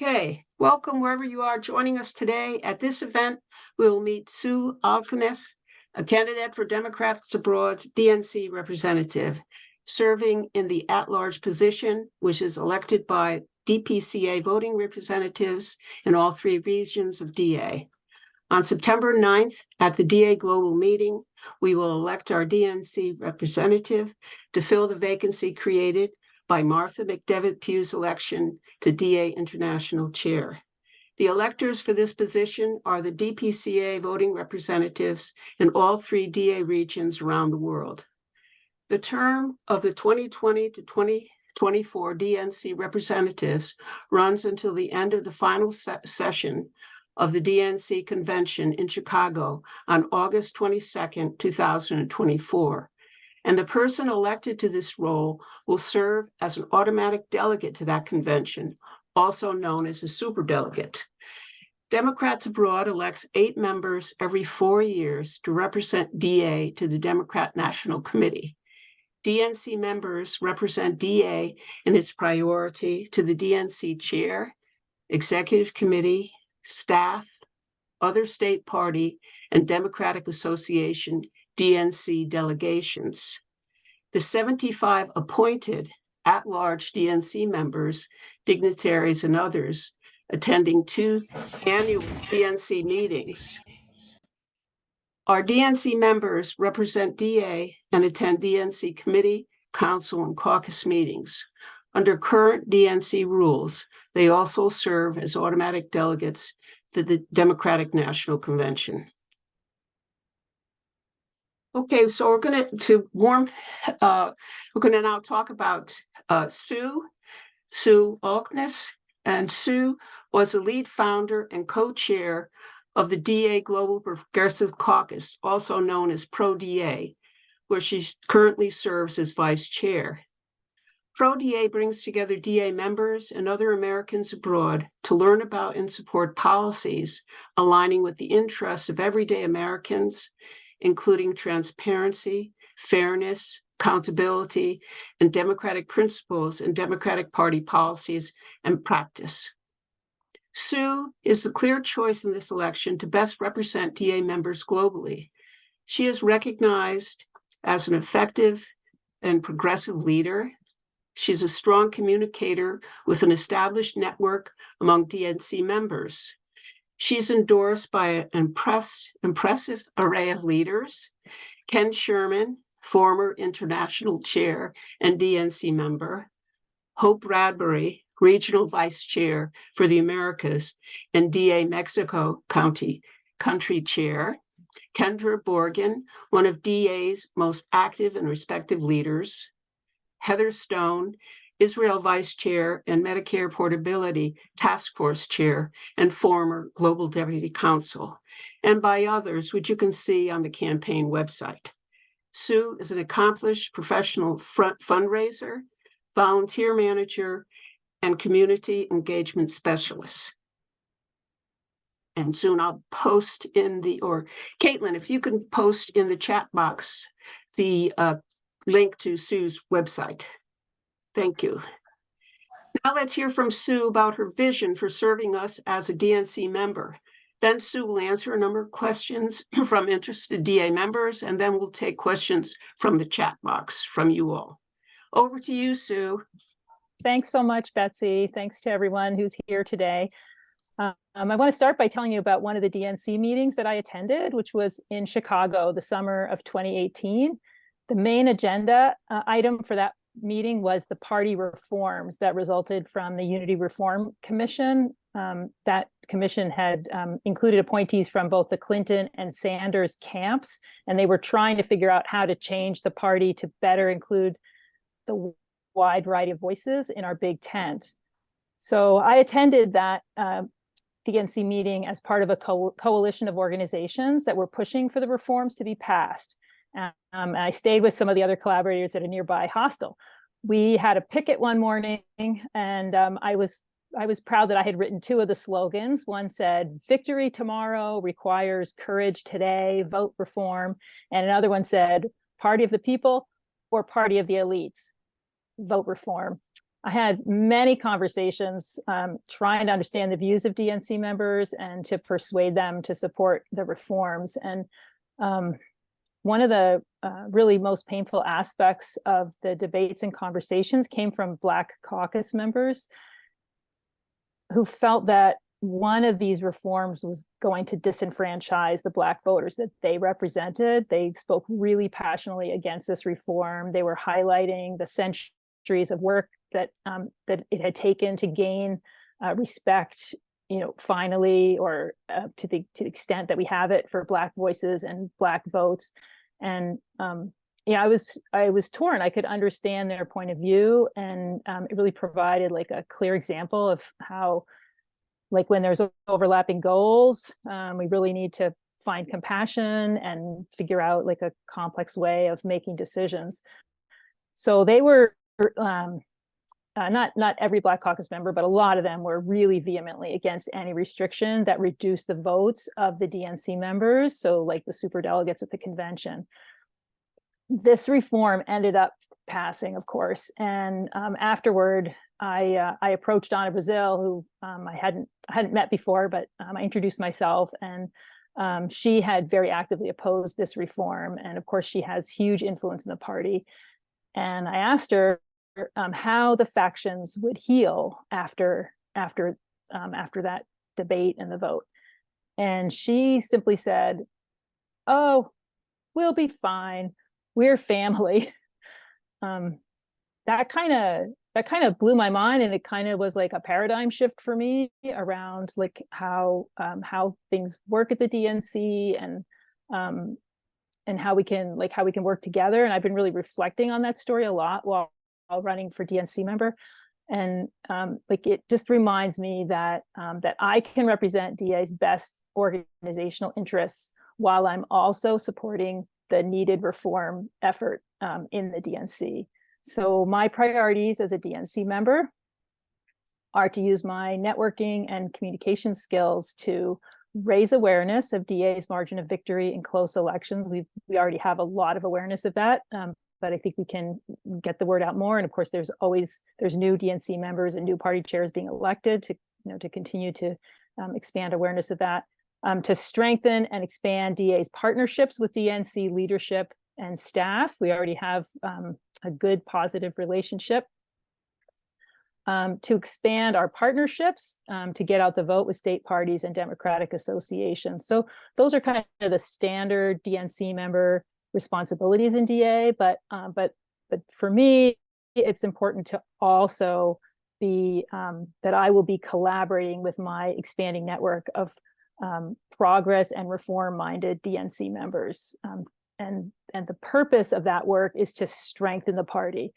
Okay, welcome wherever you are joining us today. At this event, we will meet Sue Alksnis, a candidate for Democrats Abroad's DNC representative, serving in the at-large position, which is elected by DPCA voting representatives in all three regions of DA. On September 9th, at the DA Global meeting, we will elect our DNC representative to fill the vacancy created by Martha McDevitt Pugh's election to DA International Chair. The electors for this position are the DPCA voting representatives in all three DA regions around the world. The term of the 2020 to 2024 DNC representatives runs until the end of the final session of the DNC convention in Chicago on August 22nd, 2024. And the person elected to this role will serve as an automatic delegate to that convention, also known as a superdelegate. Democrats Abroad elects 8 members every 4 years to represent DA to the Democrat National Committee. DNC members represent DA in its priority to the DNC chair, executive committee, staff, other state party, and Democratic Association DNC delegations. The 75 appointed at-large DNC members, dignitaries, and others attending 2 annual DNC meetings. Our DNC members represent DA and attend DNC committee, council, and caucus meetings. Under current DNC rules, they also serve as automatic delegates to the Democratic National Convention. Okay, so we're going to now talk about Sue Alksnis. And Sue was the lead founder and co-chair of the DA Global Progressive Caucus, also known as Pro-DA, where she currently serves as vice chair. Pro-DA brings together DA members and other Americans abroad to learn about and support policies aligning with the interests of everyday Americans, including transparency, fairness, accountability, and democratic principles in Democratic Party policies and practice. Sue is the clear choice in this election to best represent DA members globally. She is recognized as an effective and progressive leader. She's a strong communicator with an established network among DNC members. She's endorsed by an impressive array of leaders: Ken Sherman, former international chair and DNC member; Hope Bradbury, regional vice chair for the Americas and DA Mexico country chair; Kendra Borgen, one of DA's most active and respected leaders; Heather Stone, Israel Vice Chair and Medicare Portability Task Force Chair and former Global Deputy Counsel, and by others, which you can see on the campaign website. Sue is an accomplished professional fundraiser, volunteer manager, and community engagement specialist. And soon I'll post in or Caitlin, if you can post in the chat box the link to Sue's website. Thank you. Now let's hear from Sue about her vision for serving us as a DNC member. Then Sue will answer a number of questions from interested DA members, and then we'll take questions from the chat box from you all. Over to you, Sue. Thanks so much, Betsy. Thanks to everyone who's here today. I want to start by telling you about one of the DNC meetings that I attended, which was in Chicago, the summer of 2018. The main agenda item for that meeting was the party reforms that resulted from the Unity Reform Commission. That commission had included appointees from both the Clinton and Sanders camps, and they were trying to figure out how to change the party to better include the wide variety of voices in our big tent. So I attended that DNC meeting as part of a coalition of organizations that were pushing for the reforms to be passed. I stayed with some of the other collaborators at a nearby hostel. We had a picket one morning, and I was proud that I had written 2 of the slogans. One said, "Victory tomorrow requires courage today, vote reform." And another one said, "Party of the people or party of the elites." vote reform. I had many conversations trying to understand the views of DNC members and to persuade them to support the reforms. And one of the really most painful aspects of the debates and conversations came from Black Caucus members who felt that one of these reforms was going to disenfranchise the Black voters that they represented. They spoke really passionately against this reform. They were highlighting the centuries of work that it had taken to gain respect, finally, or to the extent that we have it for Black voices and Black votes. And I was torn. I could understand their point of view, and it really provided like a clear example of how, like, when there's overlapping goals, we really need to find compassion and figure out like a complex way of making decisions. So they were not every Black Caucus member, but a lot of them were really vehemently against any restriction that reduced the votes of the DNC members, so like the superdelegates at the convention. This reform ended up passing, of course, and afterward, I approached Donna Brazil, who I hadn't met before, but I introduced myself, and she had very actively opposed this reform, and of course, she has huge influence in the party. And I asked her how the factions would heal after that debate and the vote, and she simply said, "Oh, we'll be fine. We're family." That kind of blew my mind, and it kind of was like a paradigm shift for me around like how things work at the DNC and how we can work together. And I've been really reflecting on that story a lot while running for DNC member, and like it just reminds me that that I can represent DA's best organizational interests while I'm also supporting the needed reform effort in the DNC. So my priorities as a DNC member are to use my networking and communication skills to raise awareness of DA's margin of victory in close elections. We already have a lot of awareness of that, but I think we can get the word out more. And of course, there's new DNC members and new party chairs being elected to continue to expand awareness of that. To strengthen and expand DA's partnerships with DNC leadership and staff. We already have a good, positive relationship. To expand our partnerships, to get out the vote with state parties and Democratic associations. So those are kind of the standard DNC member responsibilities in DA. But for me, it's important to also be that I will be collaborating with my expanding network of progress and reform-minded DNC members. And the purpose of that work is to strengthen the party.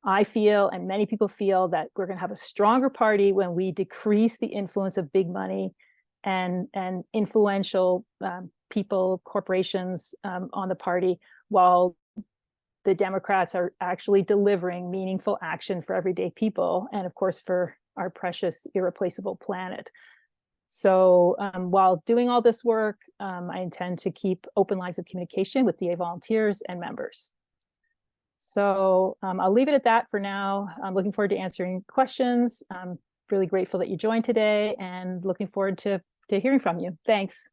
I feel, and many people feel, that we're going to have a stronger party when we decrease the influence of big money and influential people, corporations on the party, while the Democrats are actually delivering meaningful action for everyday people, and of course for our precious, irreplaceable planet. So while doing all this work, I intend to keep open lines of communication with DA volunteers and members. So I'll leave it at that for now. I'm looking forward to answering questions. I'm really grateful that you joined today and looking forward to hearing from you. Thanks.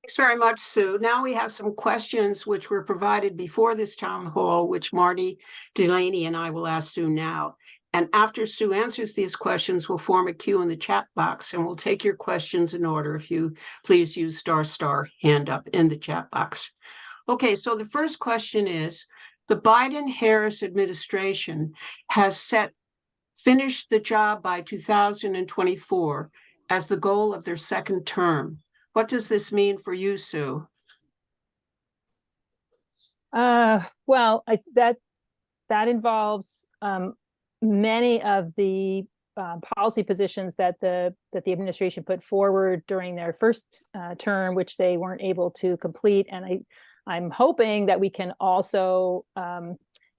Thanks very much, Sue. Now we have some questions which were provided before this town hall, which Marty Delaney and I will ask Sue now. And after Sue answers these questions, we'll form a queue in the chat box, and we'll take your questions in order. If you please use * hand up in the chat box. Okay, so the first question is, the Biden-Harris administration has finished the job by 2024 as the goal of their second term. What does this mean for you, Sue? Well, that involves many of the policy positions that the administration put forward during their first term, which they weren't able to complete. And I'm hoping that we can also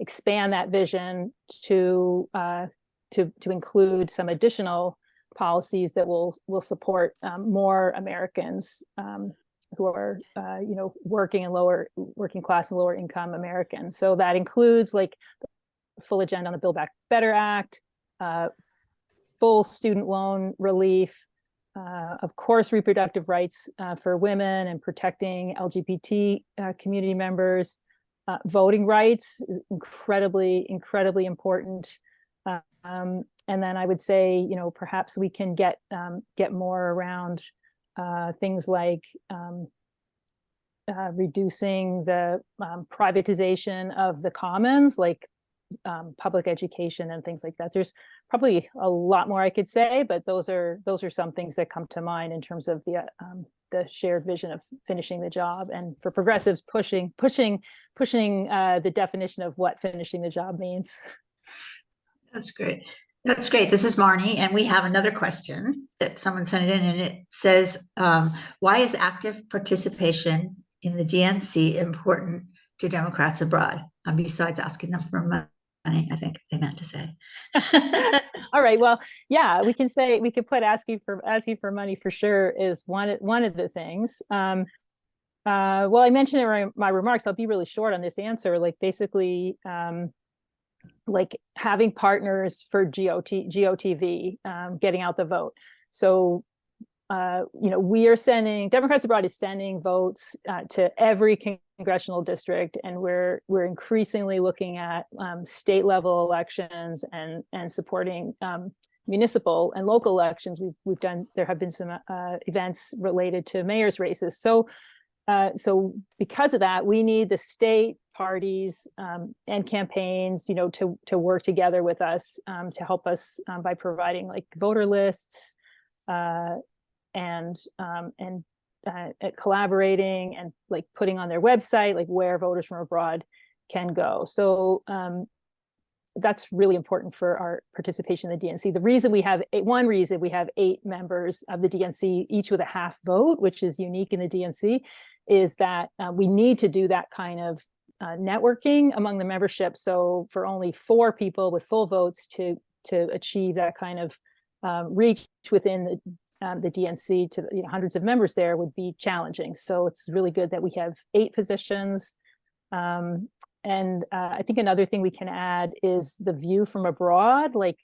expand that vision to include some additional policies that will support more Americans who are working class and lower income Americans. So that includes like full agenda on the Build Back Better Act, full student loan relief, of course, reproductive rights for women and protecting LGBT community members. Voting rights is incredibly, incredibly important. And then I would say, you know, perhaps we can get more around things like reducing the privatization of the commons, like public education and things like that. There's probably a lot more I could say, but those are some things that come to mind in terms of the shared vision of finishing the job, and for progressives pushing the definition of what finishing the job means. That's great. That's great. This is Marnie, and we have another question that someone sent in, and it says, why is active participation in the DNC important to Democrats abroad? Besides asking them for money, I think they meant to say. All right. Well, yeah, we could put asking for money for sure is one of the things. Well, I mentioned in my remarks, I'll be really short on this answer. Like basically, like having partners for GOTV, getting out the vote. So, you know, Democrats Abroad is sending votes to every congressional district, and we're increasingly looking at state level elections and supporting municipal and local elections. There have been some events related to mayor's races. So because of that, we need the state parties and campaigns, you know, to work together with us to help us by providing like voter lists and collaborating and like putting on their website like where voters from abroad can go. So that's really important for our participation in the DNC. One reason we have 8 members of the DNC, each with a half vote, which is unique in the DNC, is that we need to do that kind of networking among the membership. So for only 4 people with full votes to achieve that kind of reach within the DNC to, you know, hundreds of members there would be challenging. So it's really good that we have 8 positions. And I think another thing we can add is the view from abroad. Like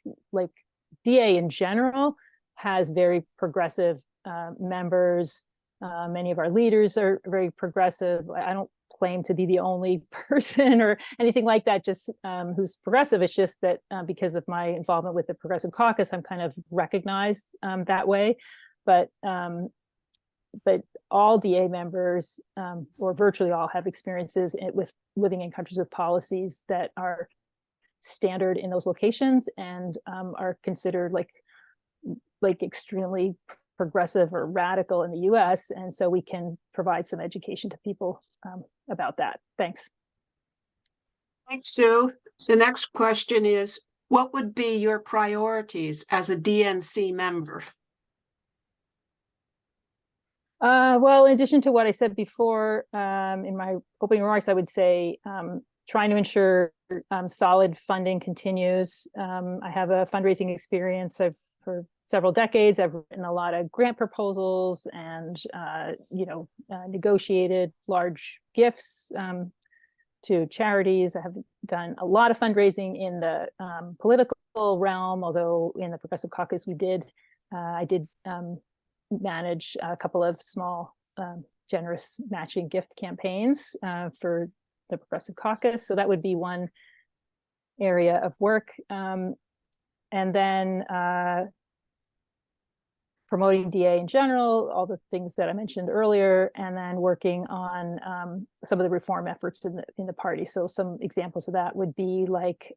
DA in general has very progressive members. Many of our leaders are very progressive. I don't claim to be the only person or anything like that, just who's progressive. It's just that because of my involvement with the Progressive Caucus, I'm kind of recognized that way. But all DA members, or virtually all, have experiences with living in countries with policies that are standard in those locations and are considered like extremely progressive or radical in the US. And so we can provide some education to people about that. Thanks. Thanks, Sue. The next question is, what would be your priorities as a DNC member? Well, in addition to what I said before in my opening remarks, I would say trying to ensure solid funding continues. I have a fundraising experience for several decades. I've written a lot of grant proposals and negotiated large gifts to charities. I have done a lot of fundraising in the political realm, although in the Progressive Caucus I did manage a couple of small generous matching gift campaigns for the Progressive Caucus. So that would be one area of work. And then promoting DA in general, all the things that I mentioned earlier, and then working on some of the reform efforts in the party. So some examples of that would be like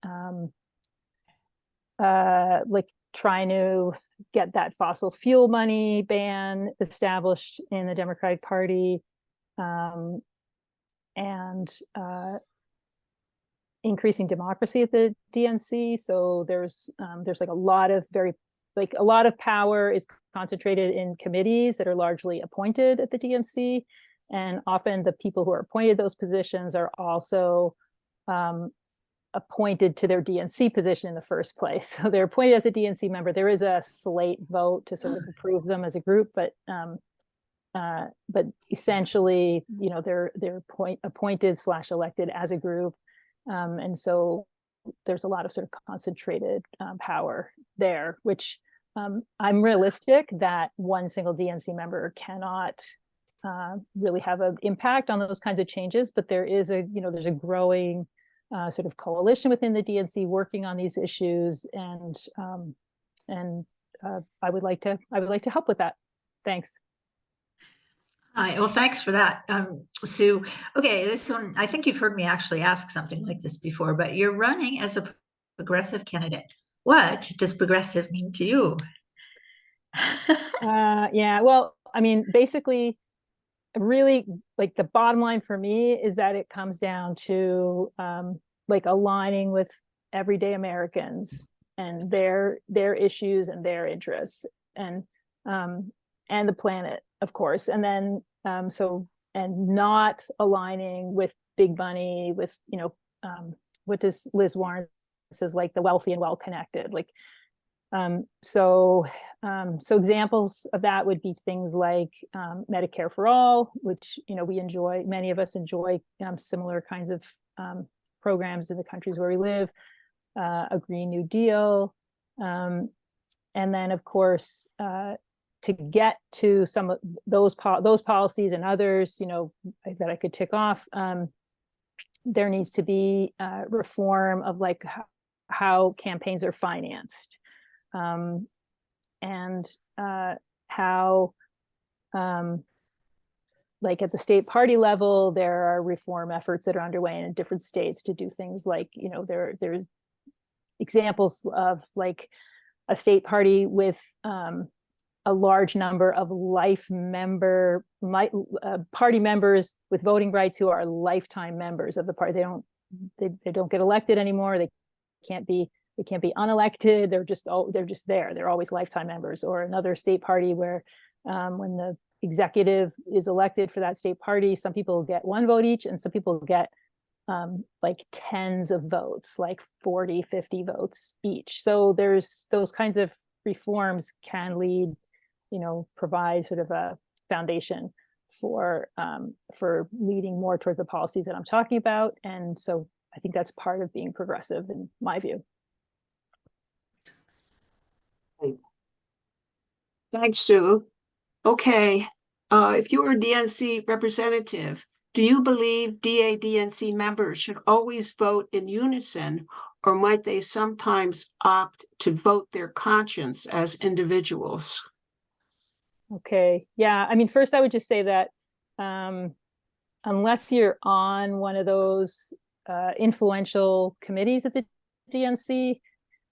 trying to get that fossil fuel money ban established in the Democratic Party, and increasing democracy at the DNC. So there's like a lot of power is concentrated in committees that are largely appointed at the DNC, and often the people who are appointed those positions are also appointed to their DNC position in the first place. So they're appointed as a DNC member. There is a slate vote to sort of approve them as a group, but essentially, they're appointed / elected as a group, and so there's a lot of sort of concentrated power there, which I'm realistic that one single DNC member cannot really have an impact on those kinds of changes, but there is there's a growing sort of coalition within the DNC working on these issues, and I would like to help with that. Thanks. Hi, well, thanks for that, Sue. Okay, this one, I think you've heard me actually ask something like this before, but you're running as a progressive candidate. What does progressive mean to you? Yeah, well, I mean, basically, really, like, the bottom line for me is that it comes down to like aligning with everyday Americans and their issues and their interests, and the planet, of course, and then and not aligning with big money, with what does Liz Warren says, like the wealthy and well-connected, like so examples of that would be things like Medicare for all, which we enjoy, many of us enjoy similar kinds of programs in the countries where we live, a Green New Deal, and then of course to get to some of those policies and others that I could tick off, there needs to be reform of like how campaigns are financed, and how like at the state party level there are reform efforts that are underway in different states to do things like there's examples of like a state party with a large number of party members with voting rights who are lifetime members of the party. They don't get elected anymore. They can't be unelected. They're just there. They're always lifetime members. Or another state party where when the executive is elected for that state party, some people get 1 vote each and some people get like tens of votes, like 40, 50 votes each. So there's those kinds of reforms can lead, provide sort of a foundation for leading more towards the policies that I'm talking about. And so I think that's part of being progressive in my view. Thanks, Sue. Okay, if you were a DNC representative, do you believe DNC members should always vote in unison, or might they sometimes opt to vote their conscience as individuals? Okay, yeah, I mean, first I would just say that unless you're on one of those influential committees at the DNC,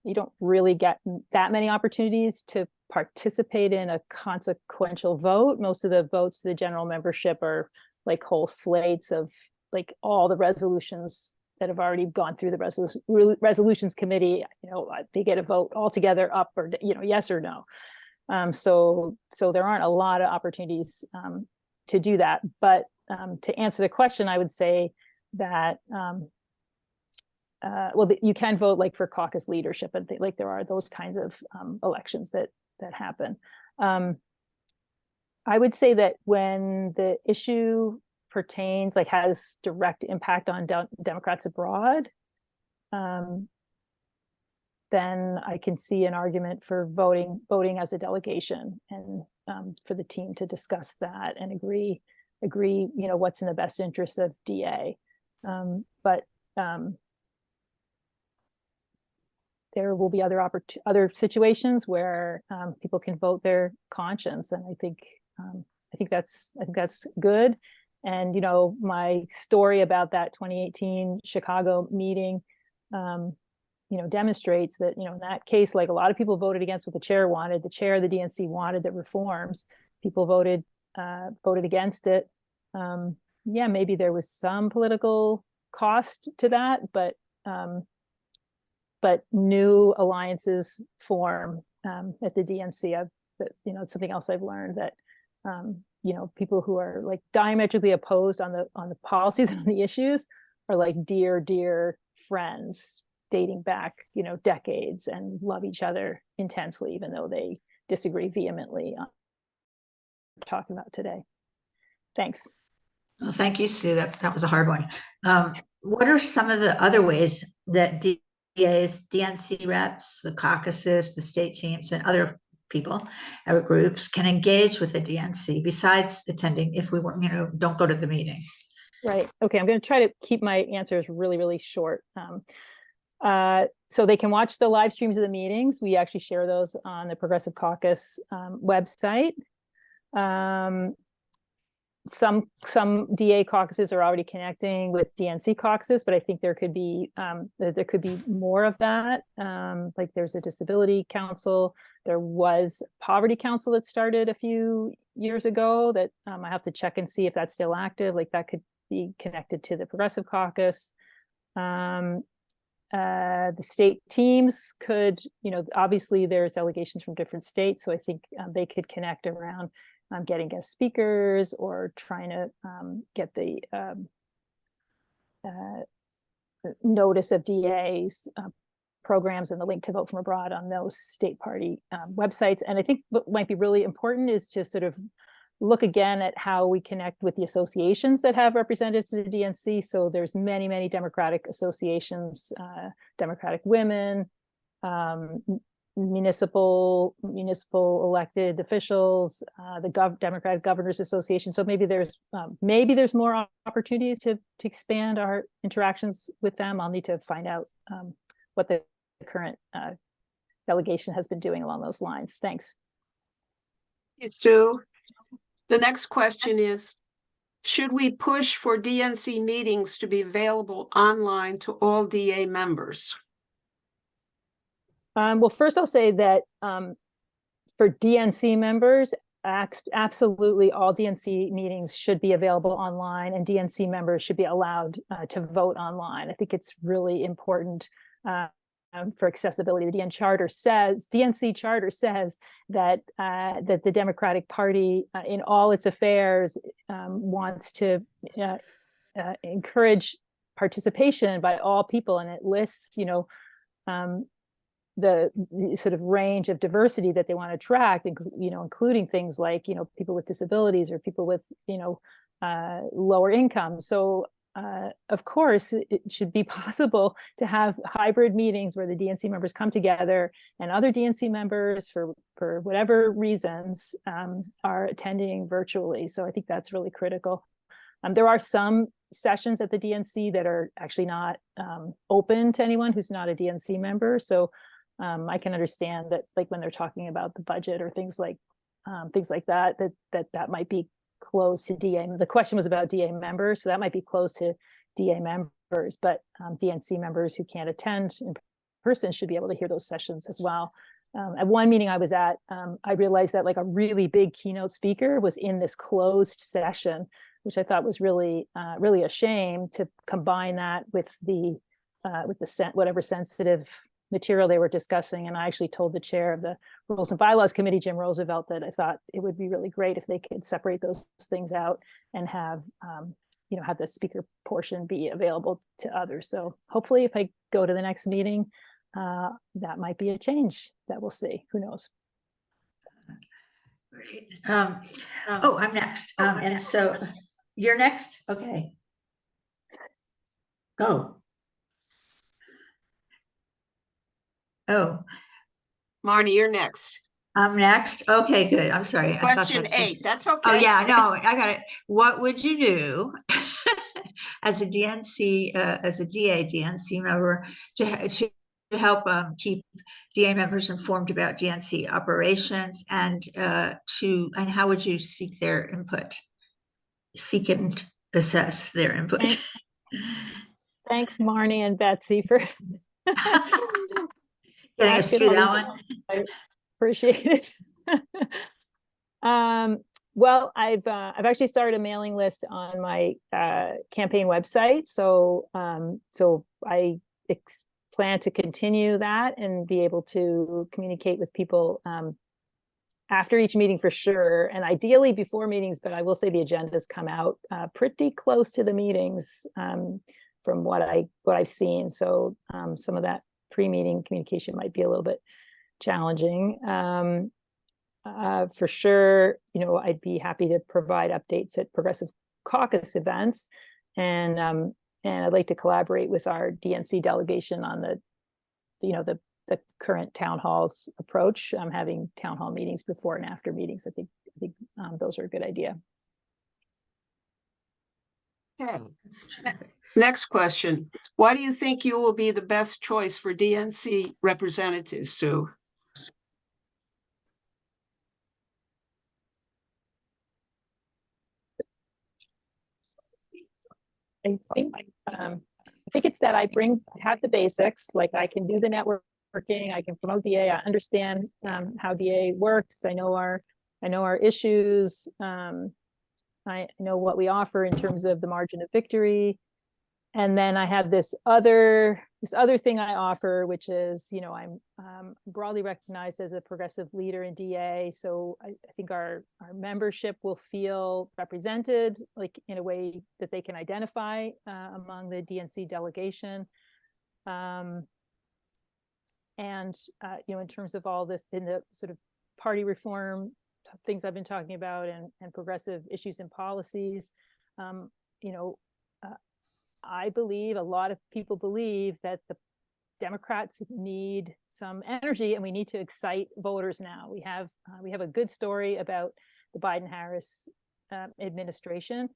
you don't really get that many opportunities to participate in a consequential vote. Most of the votes to the general membership are like whole slates of like all the resolutions that have already gone through the resolutions committee. They get a vote altogether, up or yes or no. So there aren't a lot of opportunities to do that. But to answer the question, I would say that you can vote like for caucus leadership, and like there are those kinds of elections that happen. I would say that when the issue pertains, like has direct impact on Democrats abroad, then I can see an argument for voting as a delegation, and for the team to discuss that and agree, what's in the best interest of DA. But there will be other situations where people can vote their conscience, and I think that's good. And my story about that 2018 Chicago meeting, demonstrates that in that case, like a lot of people voted against what the chair wanted. The chair of the DNC wanted the reforms. People voted against it. Yeah, maybe there was some political cost to that, but new alliances form at the DNC. It's something else I've learned, that people who are like diametrically opposed on the policies and on the issues are like dear friends dating back decades, and love each other intensely, even though they disagree vehemently on what we're talking about today. Thanks. Well, thank you, Sue. That was a hard one. What are some of the other ways that DAs, DNC reps, the caucuses, the state teams, and other people, our groups can engage with the DNC besides attending if we weren't, don't go to the meeting. Right. Okay. I'm going to try to keep my answers really, really short. So they can watch the live streams of the meetings. We actually share those on the Progressive Caucus website. Some DA caucuses are already connecting with DNC caucuses, but I think there could be more of that. Like there's a disability council. There was poverty council that started a few years ago that I have to check and see if that's still active. Like that could be connected to the Progressive Caucus. The state teams could, obviously there's delegations from different states. So I think they could connect around getting guest speakers or trying to get the notice of DAs programs and the link to vote from abroad on those state party websites. And I think what might be really important is to sort of look again at how we connect with the associations that have representatives to the DNC. So there's many, many Democratic associations, Democratic women, municipal elected officials, the Democratic Governors Association. So maybe there's more opportunities to expand our interactions with them. I'll need to find out what the current delegation has been doing along those lines. Thanks. Sue, the next question is, should we push for DNC meetings to be available online to all DA members? Well, first I'll say that for DNC members, absolutely all DNC meetings should be available online, and DNC members should be allowed to vote online. I think it's really important for accessibility. The DNC charter says that that the Democratic Party in all its affairs wants to encourage participation by all people, and it lists, the sort of range of diversity that they want to attract, including things like, people with disabilities or people with, lower income. So, of course, it should be possible to have hybrid meetings where the DNC members come together and other DNC members, for whatever reasons, are attending virtually. So I think that's really critical. There are some sessions at the DNC that are actually not open to anyone who's not a DNC member. So I can understand that, like when they're talking about the budget or things like that might be closed to DA. The question was about DA members, so that might be closed to DA members, but DNC members who can't attend in person should be able to hear those sessions as well. At one meeting I was at, I realized that like a really big keynote speaker was in this closed session, which I thought was really a shame to combine that with whatever sensitive material they were discussing. And I actually told the chair of the Rules and Bylaws Committee, Jim Roosevelt, that I thought it would be really great if they could separate those things out and have the speaker portion be available to others. So hopefully if I go to the next meeting, that might be a change that we'll see. Who knows? Great. I'm next. And so you're next. Okay. Go. Oh, Marnie, you're next. I'm next. Okay, good. I'm sorry. Question 8. That's okay. Oh yeah, no, I got it. What would you do as a DNC, as a DNC member to help keep DA members informed about DNC operations, and how would you seek their input? Seek and assess their input. Thanks, Marnie and Betsy, for getting us through that one. I appreciate it. Well, I've actually started a mailing list on my campaign website, so I plan to continue that and be able to communicate with people after each meeting for sure, and ideally before meetings. But I will say the agendas come out pretty close to the meetings from what I've seen. So some of that pre-meeting communication might be a little bit challenging. For sure, I'd be happy to provide updates at Progressive Caucus events, and I'd like to collaborate with our DNC delegation on the the current town hall's approach, having town hall meetings before and after meetings. I think those are a good idea. Okay. Next question. Why do you think you will be the best choice for DNC representative, Sue? I think it's that I have the basics, like I can do the networking, I can promote DA, I understand how DA works, I know our issues, I know what we offer in terms of the margin of victory. And then I have this other thing I offer, which is, I'm broadly recognized as a progressive leader in DA. So I think our membership will feel represented, like in a way that they can identify among the DNC delegation. In terms of all this, in the sort of party reform things I've been talking about and progressive issues and policies, I believe, a lot of people believe, that the Democrats need some energy and we need to excite voters now. We have a good story about the Biden-Harris administration,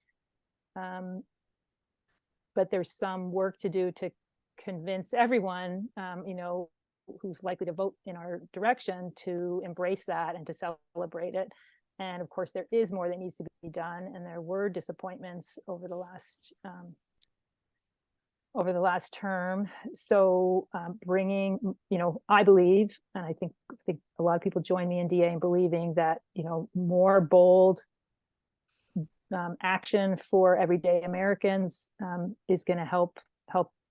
but there's some work to do to convince everyone, who's likely to vote in our direction, to embrace that and to celebrate it. And of course, there is more that needs to be done, and there were disappointments over the last term. So bringing, I believe, and I think a lot of people join me in DA in believing that, more bold action for everyday Americans is going to help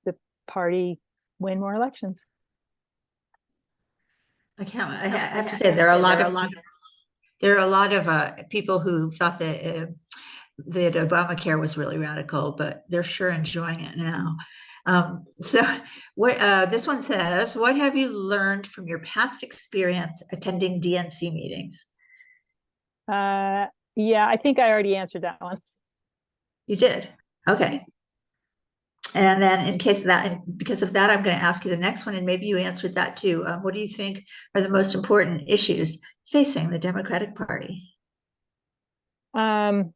the party win more elections. I have to say, there are a lot of people who thought that Obamacare was really radical, but they're sure enjoying it now. So what this one says, what have you learned from your past experience attending DNC meetings? Yeah, I think I already answered that one. You did? Okay. And then in case of that, and because of that, I'm going to ask you the next one, and maybe you answered that too. What do you think are the most important issues facing the Democratic Party? Facing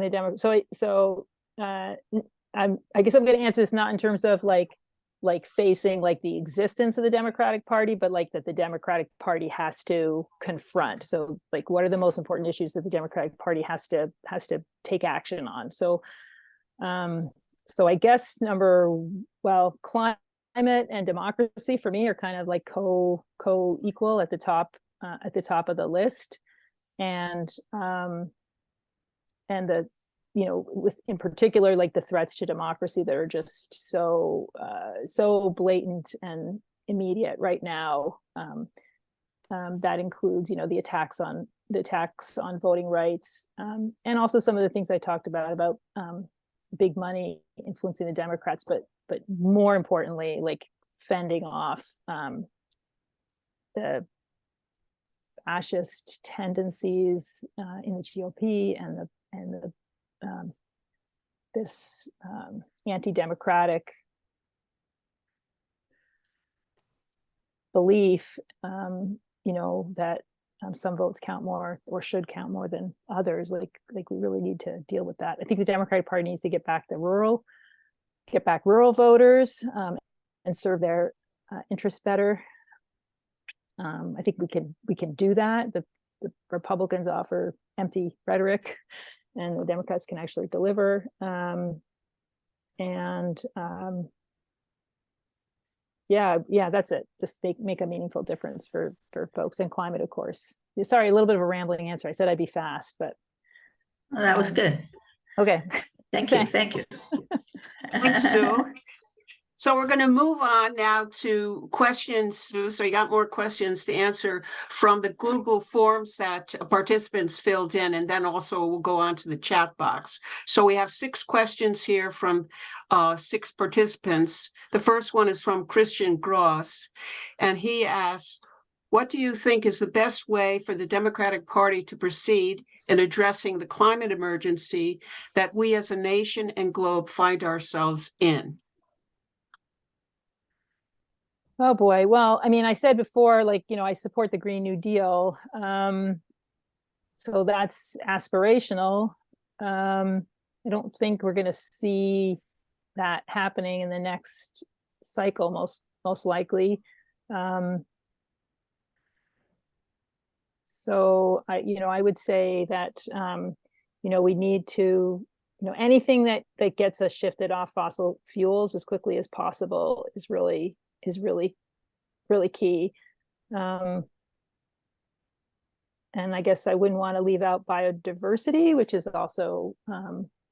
the Democrats. So I guess I'm going to answer this not in terms of like facing like the existence of the Democratic Party, but like that the Democratic Party has to confront. So like, what are the most important issues that the Democratic Party has to take action on? So I guess climate and democracy for me are kind of like co-equal at the top of the list. And the, with in particular, like the threats to democracy that are just so blatant and immediate right now. That includes, the attacks on voting rights, and also some of the things I talked about big money influencing the Democrats, but more importantly, like fending off the fascist tendencies in the GOP and this anti-democratic belief, that some votes count more or should count more than others. Like we really need to deal with that. I think the Democratic Party needs to get back rural voters and serve their interests better. I think we can do that. The Republicans offer empty rhetoric, and the Democrats can actually deliver. That's it. Just make a meaningful difference for folks, and climate, of course. Sorry, a little bit of a rambling answer. I said I'd be fast, but that was good. Okay. Thank you. Thank you. Thanks, Sue. So we're going to move on now to questions, Sue. So you got more questions to answer from the Google Forms that participants filled in, and then also we'll go on to the chat box. So we have 6 questions here from 6 participants. The first one is from Christian Gross, and he asks, what do you think is the best way for the Democratic Party to proceed in addressing the climate emergency that we as a nation and globe find ourselves in? Oh boy. Well, I mean, I said before, like, I support the Green New Deal. So that's aspirational. I don't think we're going to see that happening in the next cycle, most likely. So I would say that we need to, anything that gets us shifted off fossil fuels as quickly as possible is really key. And I guess I wouldn't want to leave out biodiversity, which is also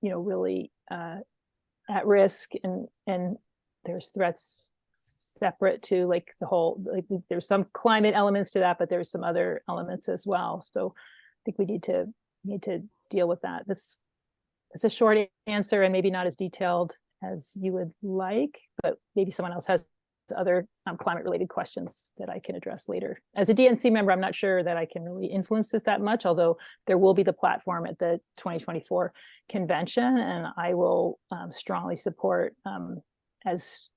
really at risk, and there's threats separate to like the whole, like there's some climate elements to that, but there's some other elements as well. So I think we need to deal with that. It's a short answer and maybe not as detailed as you would like, but maybe someone else has other climate related questions that I can address later. As a DNC member, I'm not sure that I can really influence this that much, although there will be the platform at the 2024 convention, and I will strongly support as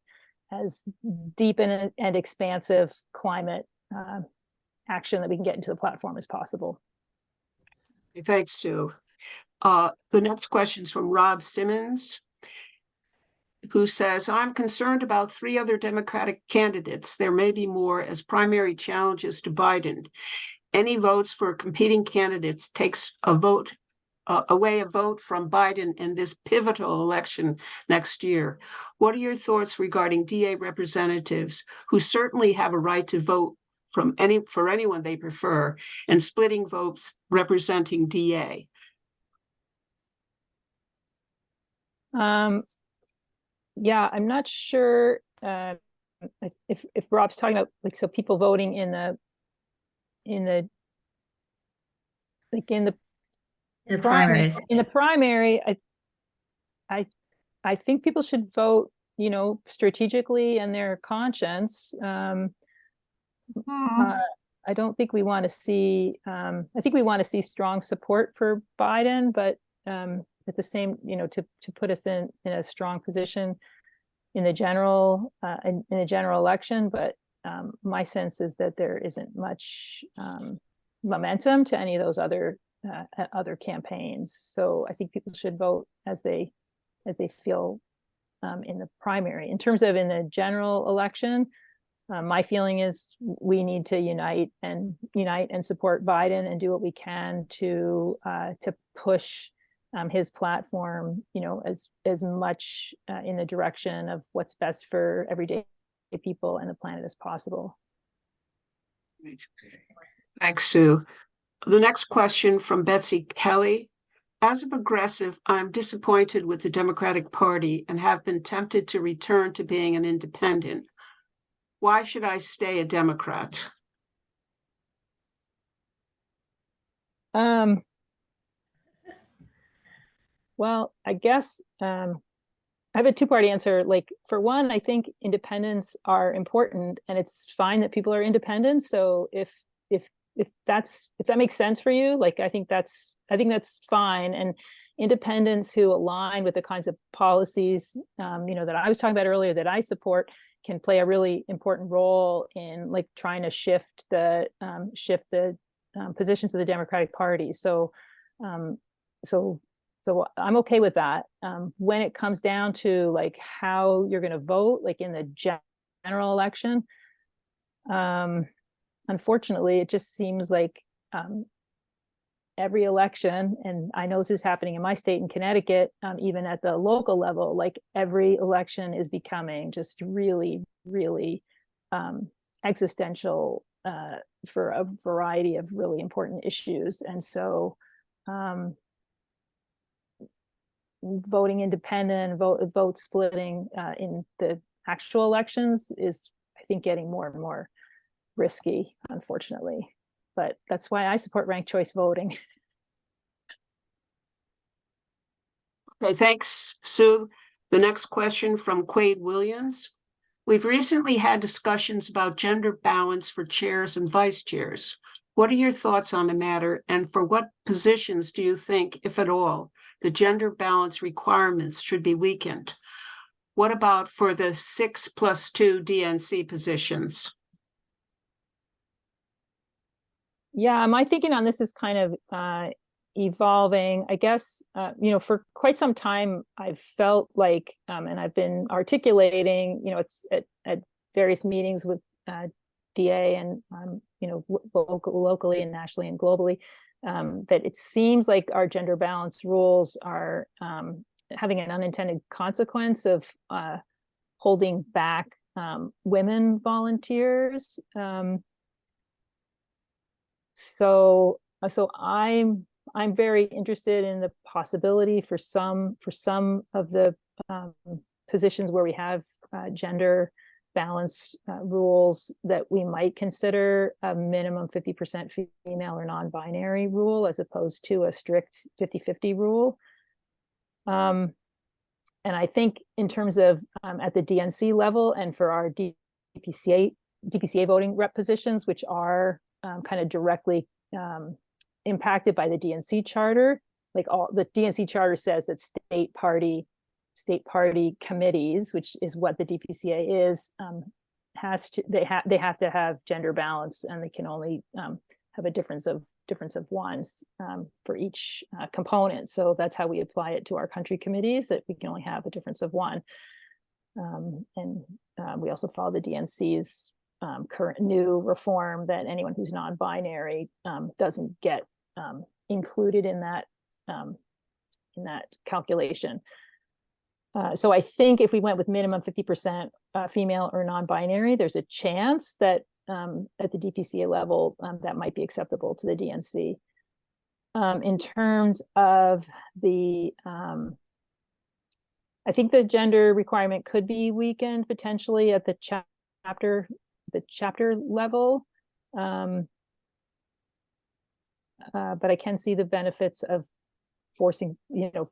deep and expansive climate action that we can get into the platform as possible. Thanks, Sue. The next question is from Rob Simmons, who says, I'm concerned about 3 other Democratic candidates. There may be more as primary challenges to Biden. Any votes for competing candidates takes away a vote from Biden in this pivotal election next year. What are your thoughts regarding DA representatives who certainly have a right to vote for anyone they prefer, and splitting votes representing DA? Yeah, I'm not sure if Rob's talking about so people voting in the primaries. In the primary, I think people should vote, strategically and their conscience. I don't think we want to see. I think we want to see strong support for Biden, but at the same, to put us in a strong position in the general election. But my sense is that there isn't much momentum to any of those other campaigns. So I think people should vote as they feel in the primary. In terms of in the general election, my feeling is we need to unite and support Biden and do what we can to push his platform, as much in the direction of what's best for everyday people and the planet as possible. Thanks, Sue. The next question from Betsy Kelly. As a progressive, I'm disappointed with the Democratic Party and have been tempted to return to being an independent. Why should I stay a Democrat? Well, I guess I have a 2-part answer. Like, for one, I think independents are important, and it's fine that people are independent. So if that makes sense for you, like, I think that's fine. And independents who align with the kinds of policies that I was talking about earlier that I support can play a really important role in like trying to shift the positions of the Democratic Party. So I'm okay with that. When it comes down to like how you're going to vote, like in the general election, unfortunately, it just seems like every election, and I know this is happening in my state in Connecticut, even at the local level, like every election is becoming just really, really existential for a variety of really important issues. And so voting independent, vote splitting in the actual elections is, I think, getting more and more risky, unfortunately. But that's why I support ranked choice voting. Okay, thanks, Sue. The next question from Quade Williams. We've recently had discussions about gender balance for chairs and vice chairs. What are your thoughts on the matter, and for what positions do you think, if at all, the gender balance requirements should be weakened? What about for the 6+2 DNC positions? Yeah, my thinking on this is kind of evolving. I guess, for quite some time, I've felt like, and I've been articulating, it's at various meetings with DA and, locally and nationally and globally, that it seems like our gender balance rules are having an unintended consequence of holding back women volunteers. So I'm very interested in the possibility for some of the positions where we have gender balance rules that we might consider a minimum 50% female or non-binary rule as opposed to a strict 50-50 rule. And I think in terms of at the DNC level and for our DPCA voting rep positions, which are kind of directly impacted by the DNC charter, like all the DNC charter says that state party committees, which is what the DPCA is, they have to have gender balance, and they can only have a difference of ones for each component. So that's how we apply it to our country committees, that we can only have a difference of one. And we also follow the DNC's current new reform that anyone who's non-binary doesn't get included in that calculation. So I think if we went with minimum 50% female or non-binary, there's a chance that at the DPCA level that might be acceptable to the DNC. In terms of the, I think the gender requirement could be weakened potentially at the chapter level, but I can see the benefits of forcing,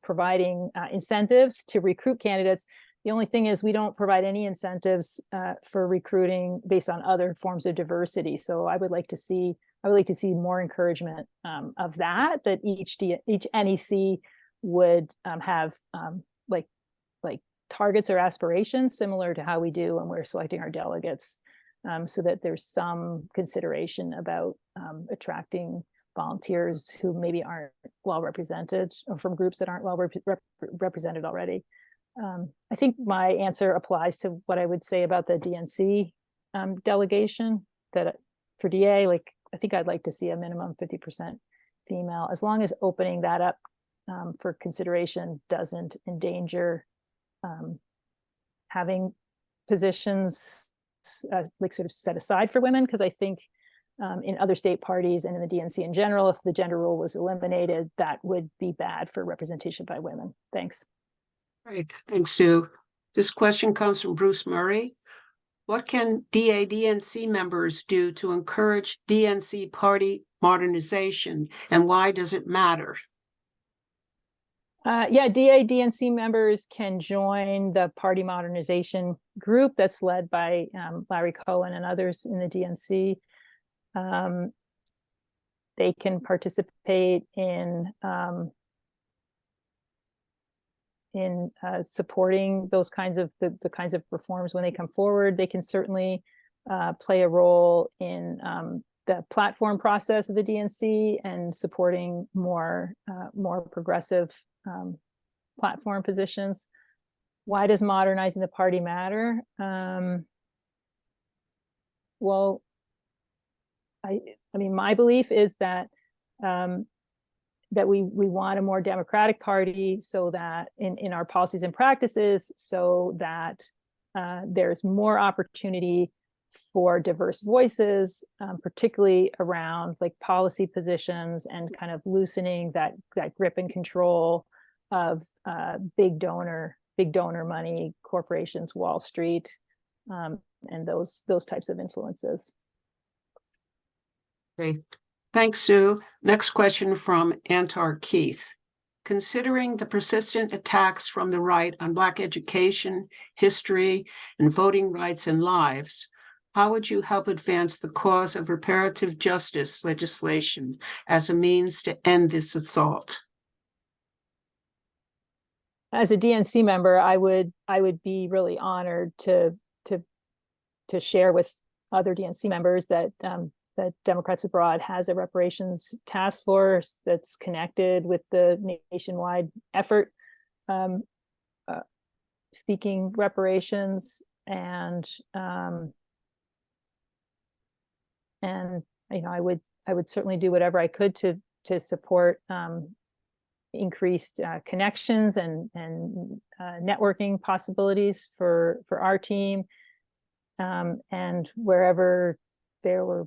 providing incentives to recruit candidates. The only thing is we don't provide any incentives for recruiting based on other forms of diversity. So I would like to see more encouragement of that each NEC would have like targets or aspirations similar to how we do when we're selecting our delegates, so that there's some consideration about attracting volunteers who maybe aren't well represented, or from groups that aren't well represented already. I think my answer applies to what I would say about the DNC delegation, that for DA, I think I'd like to see a minimum 50% female, as long as opening that up for consideration doesn't endanger having positions sort of set aside for women. Because I think in other state parties and in the DNC in general, if the gender rule was eliminated, that would be bad for representation by women. Thanks. Great, thanks, Sue. This question comes from Bruce Murray. What can DNC members do to encourage DNC party modernization, and why does it matter? DNC members can join the party modernization group that's led by Larry Cohen and others in the DNC. They can participate in supporting those kinds of the kinds of reforms when they come forward. They can certainly play a role in the platform process of the DNC and supporting more progressive platform positions. Why does modernizing the party matter? Well, I mean, my belief is that that we want a more democratic party, so that in our policies and practices, so that there's more opportunity for diverse voices, particularly around policy positions and kind of loosening that grip and control of big donor money, corporations, Wall Street, and those types of influences. Great. Thanks, Sue. Next question from Antar Keith. Considering the persistent attacks from the right on Black education, history, and voting rights and lives, how would you help advance the cause of reparative justice legislation as a means to end this assault? as a DNC member, I would be really honored to share with other DNC members that that Democrats Abroad has a reparations task force that's connected with the nationwide effort seeking reparations, and you know, I would certainly do whatever I could to support increased connections and networking possibilities for our team, and wherever there were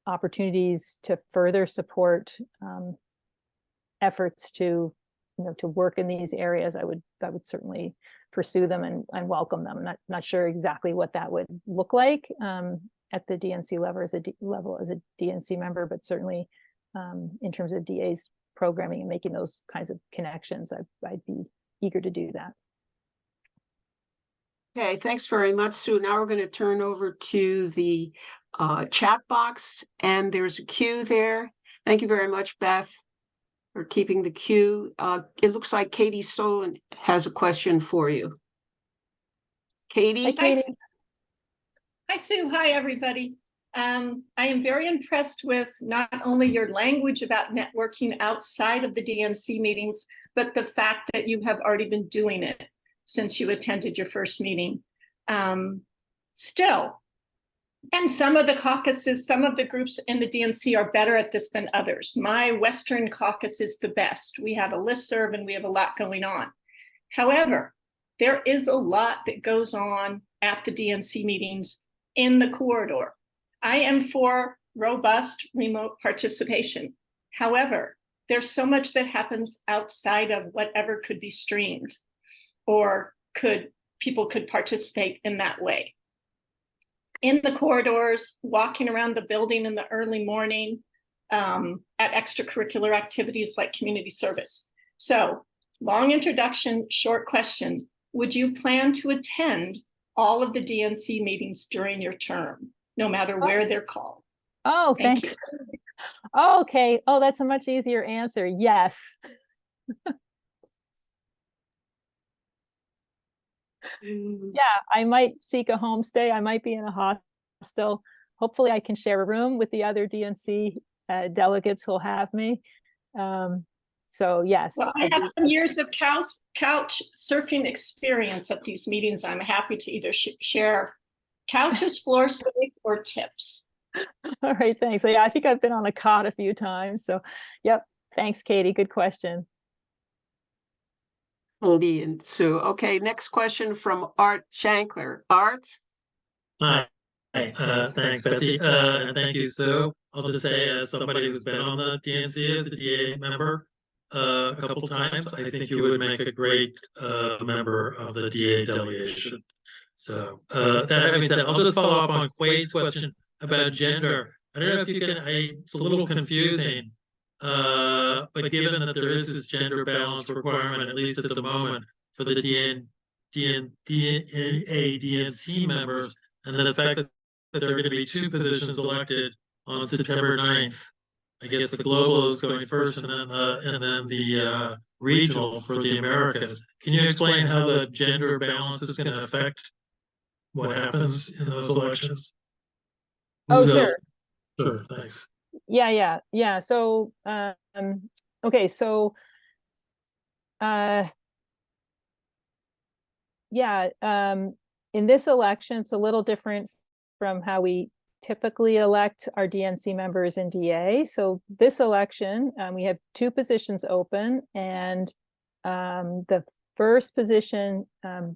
opportunities to further support efforts to, you know, to work in these areas, I would certainly pursue them and welcome them. Not sure exactly what that would look like at the DNC level as a DNC member, but certainly in terms of DA's programming and making those kinds of connections, I'd be eager to do that. Okay, thanks very much, Sue. Now we're going to turn over to the chat box, and there's a queue there. Thank you very much, Beth, for keeping the queue. It looks like Katie Solon has a question for you. Katie? Hi, Katie. Hi, Sue. Hi, everybody. I am very impressed with not only your language about networking outside of the DNC meetings, but the fact that you have already been doing it since you attended your first meeting. Still, and some of the caucuses, some of the groups in the DNC are better at this than others. My Western caucus is the best. We have a listserv and we have a lot going on. However, there is a lot that goes on at the DNC meetings in the corridor. I am for robust remote participation. However, there's so much that happens outside of whatever could be streamed, or people could participate in that way. In the corridors, walking around the building in the early morning, at extracurricular activities like community service. So, long introduction, short question. Would you plan to attend all of the DNC meetings during your term, no matter where they're called? Oh, thanks. Oh, okay. Oh, that's a much easier answer. Yes. Yeah, I might seek a homestay. I might be in a hostel. Hopefully I can share a room with the other DNC delegates who'll have me. So yes. Well, I have some years of couch surfing experience at these meetings. I'm happy to either share couches, floor space, or tips. All right, thanks. Yeah, I think I've been on a cot a few times. So, yep. Thanks, Katie. Good question. Katie and Sue. Okay, next question from Art Shankler. Art? Hi. Thanks, Betsy. And thank you, Sue. I'll just say, as somebody who's been on the DNC as a DA member a couple times, I think you would make a great member of the DA delegation. So that having said, I'll just follow up on Quade's question about gender. I don't know if you can, it's a little confusing, but given that there is this gender balance requirement, at least at the moment, for the DNC members, and then the fact that there are going to be 2 positions elected on September 9th. I guess the global is going first, and then the regional for the Americas. Can you explain how the gender balance is going to affect what happens in those elections? Sure. Sure, thanks. Yeah. So, okay, so, in this election, it's a little different from how we typically elect our DNC members and DA. So this election, we have 2 positions open, and the first position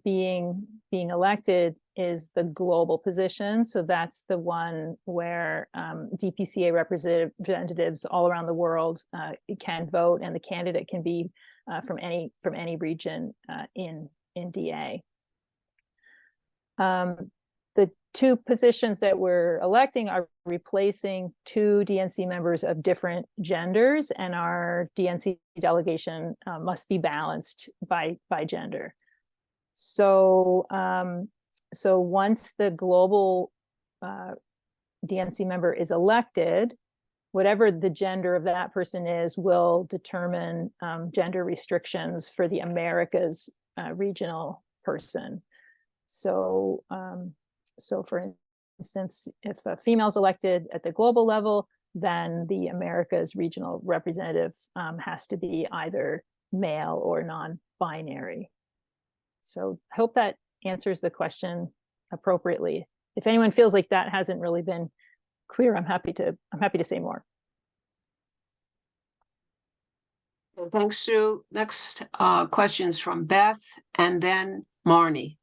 being elected is the global position. So that's the one where DPCA representatives all around the world can vote, and the candidate can be from any region in DA. The 2 positions that we're electing are replacing 2 DNC members of different genders, and our DNC delegation must be balanced by gender. So, so once the global DNC member is elected, whatever the gender of that person is will determine gender restrictions for the Americas regional person. So, so for instance, if a female's elected at the global level, then the Americas regional representative has to be either male or non-binary. So I hope that answers the question appropriately. If anyone feels like that hasn't really been clear, I'm happy to say more. Thanks, Sue. Next questions from Beth and then Marnie.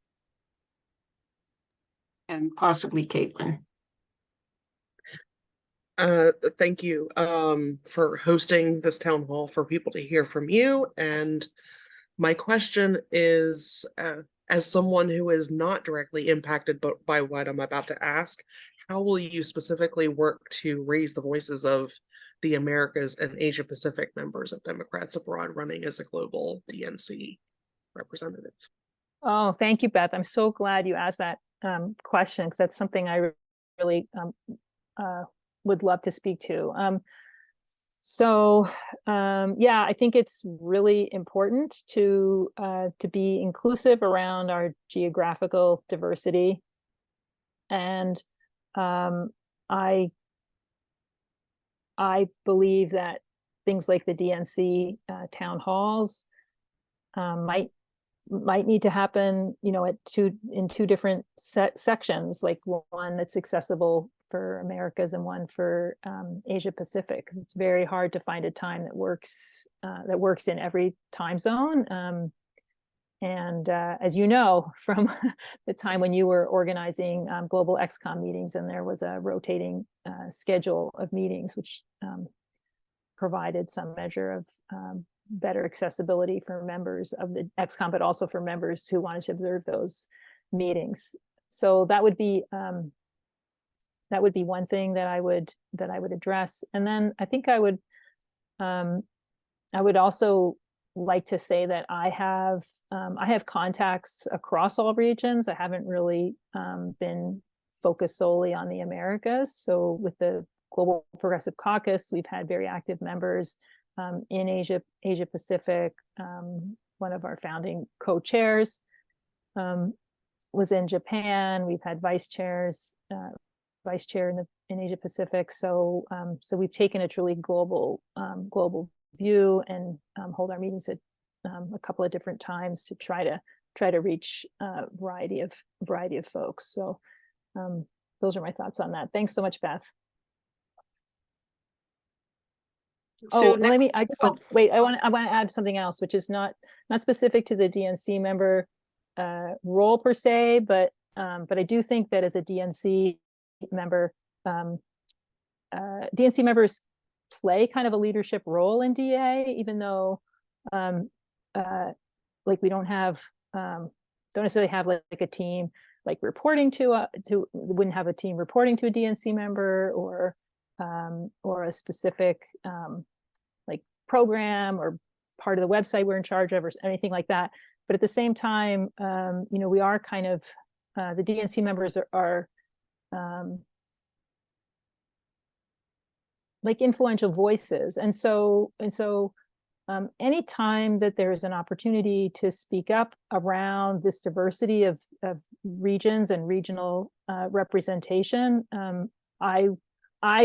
And possibly Caitlin. Thank you for hosting this town hall for people to hear from you. And my question is, as someone who is not directly impacted by what I'm about to ask, how will you specifically work to raise the voices of the Americas and Asia Pacific members of Democrats Abroad running as a global DNC representative? Oh, thank you, Beth. I'm so glad you asked that question, because that's something I really would love to speak to. Yeah, I think it's really important to be inclusive around our geographical diversity, and I believe that things like the DNC town halls might need to happen, you know, in two different sections, like one that's accessible for Americas and one for Asia Pacific, because it's very hard to find a time that works in every time zone. And as you know, from the time when you were organizing global XCOM meetings, and there was a rotating schedule of meetings, which provided some measure of better accessibility for members of the XCOM, but also for members who wanted to observe those meetings. So that would be one thing that I would address. And then I think I would also like to say that I have contacts across all regions. I haven't really been focused solely on the Americas. So with the Global Progressive Caucus, we've had very active members in Asia Pacific. One of our founding co-chairs was in Japan. We've had vice chair in Asia Pacific. So we've taken a truly global view, and hold our meetings at a couple of different times to try to reach a variety of folks. So those are my thoughts on that. Thanks so much, Beth. So Wait, I want to add something else, which is not specific to the DNC member role per se, but I do think that as a DNC member, DNC members play kind of a leadership role in DA, even though like we don't necessarily have like a team like reporting wouldn't have a team reporting to a DNC member, or a specific like program or part of the website we're in charge of, or anything like that. But at the same time, you know, we are kind of the DNC members are like influential voices, and so anytime that there is an opportunity to speak up around this diversity of regions and regional representation, I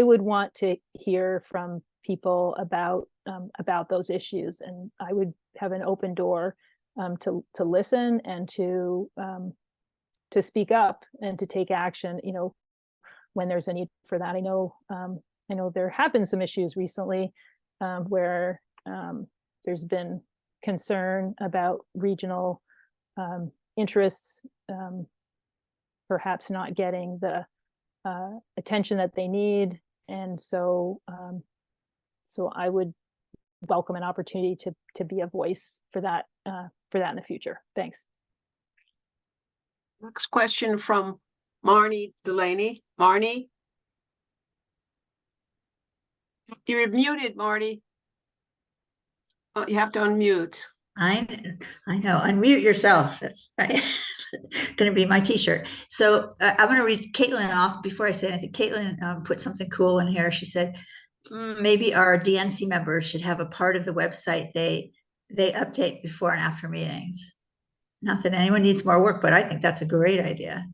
would want to hear from people about those issues, and I would have an open door to listen and to speak up and to take action, you know, when there's a need for that. I know there have been some issues recently where there's been concern about regional interests perhaps not getting the attention that they need, and so I would welcome an opportunity to be a voice for that in the future. Thanks. Next question from Marnie Delaney. Marnie, you're muted, Marnie. Oh, you have to unmute. I know. Unmute yourself. That's going to be my T-shirt. So I'm going to read Caitlin off before I say anything. Caitlin put something cool in here. She said, maybe our DNC members should have a part of the website they update before and after meetings. Not that anyone needs more work, but I think that's a great idea.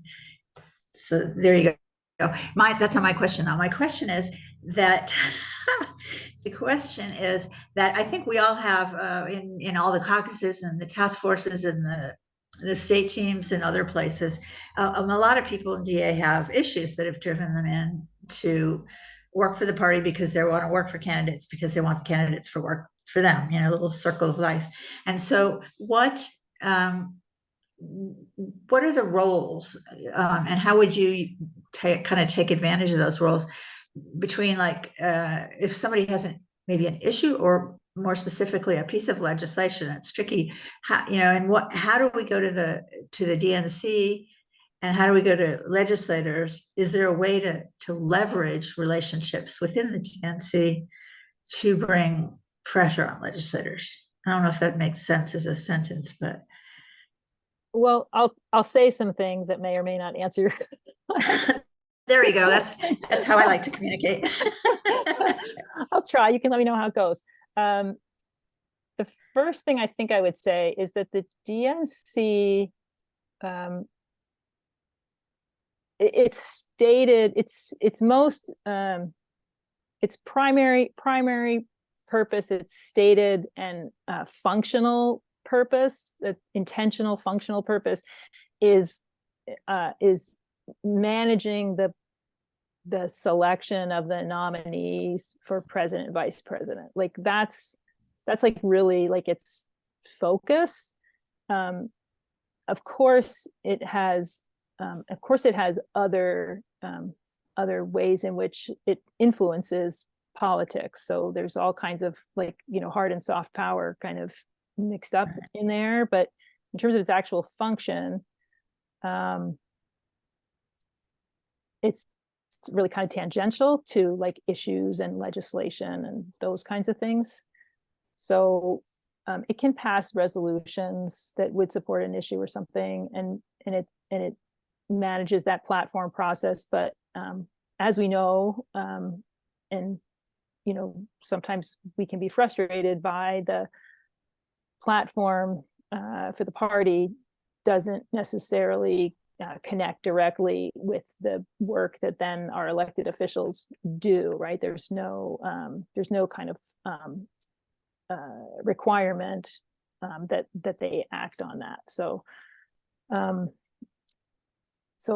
So there you go. That's not my question now. My question is that the question is that I think we all have in all the caucuses and the task forces and the state teams and other places, a lot of people in DA have issues that have driven them in to work for the party because they want to work for candidates because they want the candidates for work for them, you know, a little circle of life. And so what are the roles and how would you kind of take advantage of those roles between like if somebody has maybe an issue or more specifically a piece of legislation that's tricky, how, you know, and how do we go to the DNC and how do we go to legislators? Is there a way to leverage relationships within the DNC to bring pressure on legislators? I don't know if that makes sense as a sentence, but Well, I'll say some things that may or may not answer your there you go. That's how I like to communicate. I'll try. You can let me know how it goes. The first thing I think I would say is that the DNC, it's stated its most its primary purpose, it's stated, and functional purpose, the intentional functional purpose is managing the selection of the nominees for president and vice president. Like that's like really like its focus. Of course it has other ways in which it influences politics. So there's all kinds of like, you know, hard and soft power kind of mixed up in there, but in terms of its actual function, it's really kind of tangential to like issues and legislation and those kinds of things. So it can pass resolutions that would support an issue or something, and it manages that platform process. But as we know, and you know, sometimes we can be frustrated by the platform for the party doesn't necessarily connect directly with the work that then our elected officials do, right? There's no kind of requirement that they act on that. So I'll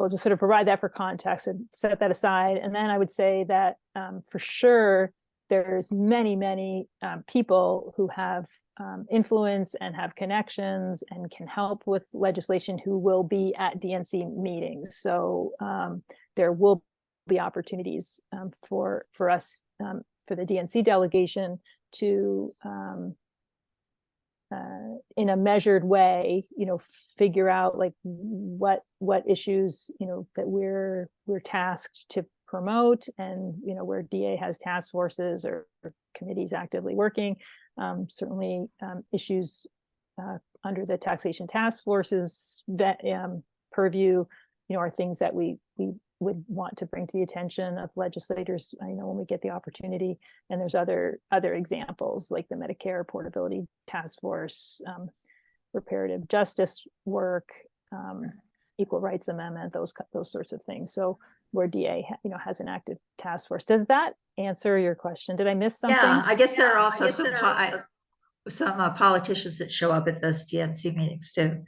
just sort of provide that for context and set that aside. And then I would say that for sure, there's many people who have influence and have connections and can help with legislation who will be at DNC meetings. So there will be opportunities for us, for the DNC delegation to, in a measured way, you know, figure out like what issues, you know, that we're tasked to promote, and you know, where DA has task forces or committees actively working. Certainly issues under the taxation task forces that purview, you know, are things that we would want to bring to the attention of legislators, you know, when we get the opportunity. And there's other examples like the Medicare Portability Task Force, reparative justice work, Equal Rights Amendment, those sorts of things. So where DA, you know, has an active task force. Does that answer your question? Did I miss something? Yeah, I guess there are also some politicians that show up at those DNC meetings too.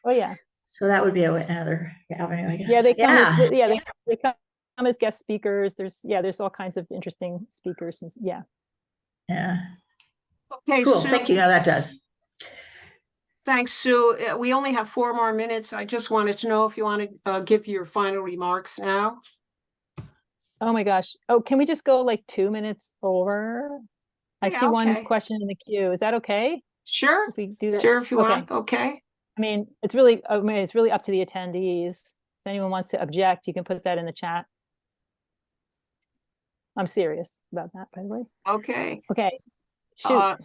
Oh yeah. So that would be another avenue, I guess. Yeah, they come they come as guest speakers. There's all kinds of interesting speakers. And, yeah. Okay, Cool. Sue, Thank you. No, that does. thanks, Sue. We only have 4 more minutes. I just wanted to know if you want to give your final remarks now. Oh my gosh. Oh, can we just go like 2 minutes over? I see one question in the queue. Is that okay? Sure. If we do that? Sure, if you Okay. want. Okay. I mean, it's really up to the attendees. If anyone wants to object, you can put that in the chat. I'm serious about that, by the way. Okay. Okay. Shoot.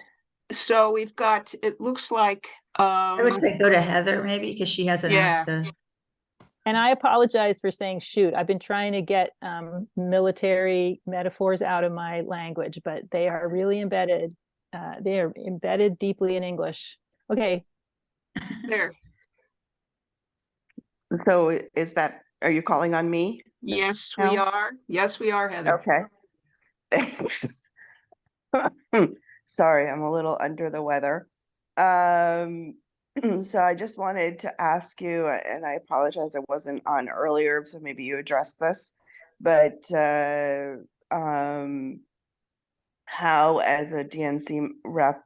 So we've got, it looks like I would say go to Heather maybe because she hasn't asked to. And I apologize for saying shoot. I've been trying to get military metaphors out of my language, but they are really embedded. They are embedded deeply in English. Okay. there. So are you calling on me? Yes, No? we are. Yes, we are, Heather. Okay. Sorry, I'm a little under the weather. So I just wanted to ask you, and I apologize I wasn't on earlier, so maybe you addressed this, but how, as a DNC rep,